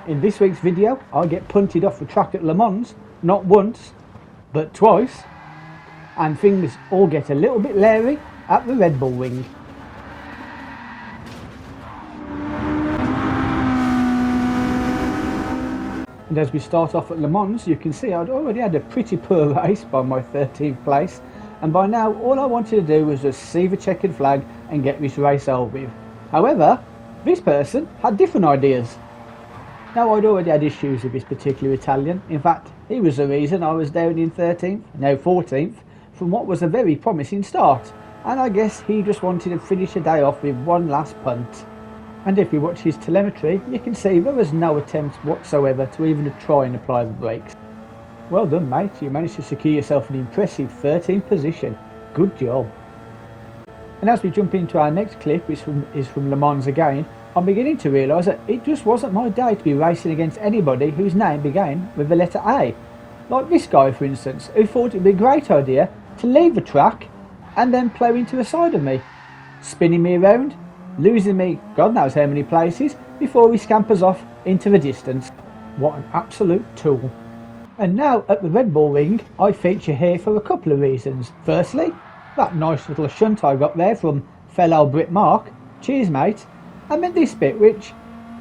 In this week's video, I get punted off the track at Le Mans, not once, but twice, and things all get a little bit leery at the Red Bull Ring. And as we start off at Le Mans, you can see I'd already had a pretty poor race by my 13th place, and by now all I wanted to do was just see the checkered flag and get this race over with. However, this person had different ideas. Now, I'd already had issues with this particular Italian. In fact, he was the reason I was down in 13th, now 14th, from what was a very promising start, and I guess he just wanted to finish the day off with one last punt. And if you watch his telemetry, you can see there was no attempt whatsoever to even try and apply the brakes. Well done, mate, you managed to secure yourself an impressive 13th position. Good job. And as we jump into our next clip, which is from Le Mans again, I'm beginning to realise that it just wasn't my day to be racing against anybody whose name began with the letter A. Like this guy, for instance, who thought it would be a great idea to leave the track and then plough into the side of me, spinning me around, losing me God knows how many places before he scampers off into the distance. What an absolute tool. And now at the Red Bull Ring, I feature here for a couple of reasons. Firstly, that nice little shunt I got there from fellow Brit Mark, cheers mate, and then this bit, which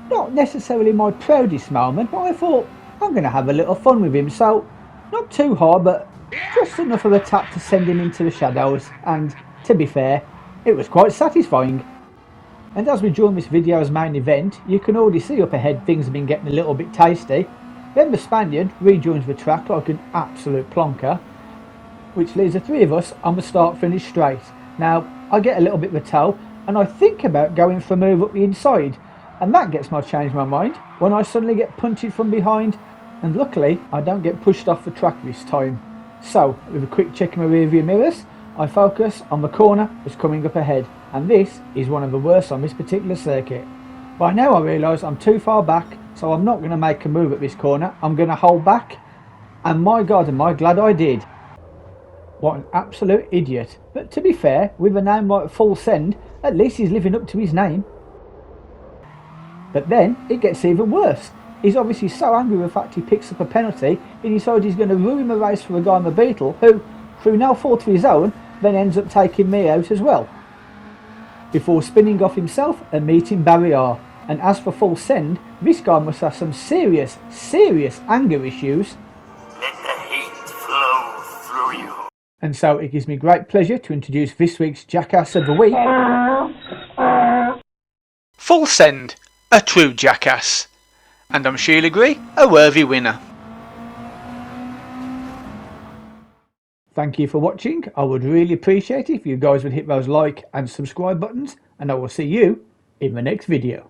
not necessarily my proudest moment, but I thought I'm going to have a little fun with him, so not too hard, but just enough of a tap to send him into the shadows, and to be fair, it was quite satisfying. And as we join this video's main event, you can already see up ahead things have been getting a little bit tasty. Then the Spaniard rejoins the track like an absolute plonker, which leaves the three of us on the start-finish straight. Now, I get a little bit of a toe, and I think about going for a move up the inside, and that gets me to change my mind when I suddenly get punted from behind, and luckily I don't get pushed off the track this time. So, with a quick check in my rearview mirrors, I focus on the corner that's coming up ahead, and this is one of the worst on this particular circuit. By now I realise I'm too far back, so I'm not going to make a move at this corner. I'm going to hold back, and my God, am I glad I did. What an absolute idiot. But to be fair, with a name like Full Send, at least he's living up to his name. But then it gets even worse. He's obviously so angry with the fact he picks up a penalty, he decides he's going to ruin the race for a guy in the Beetle who, through no fault of his own, then ends up taking me out as well, before spinning off himself and meeting Barrier. And as for Full Send, this guy must have some serious anger issues. Let the hate flow through you. And so it gives me great pleasure to introduce this week's Jackass of the Week. Full Send, a true jackass. And I'm sure you'll agree, a worthy winner. Thank you for watching. I would really appreciate it if you guys would hit those like and subscribe buttons, and I will see you in the next video.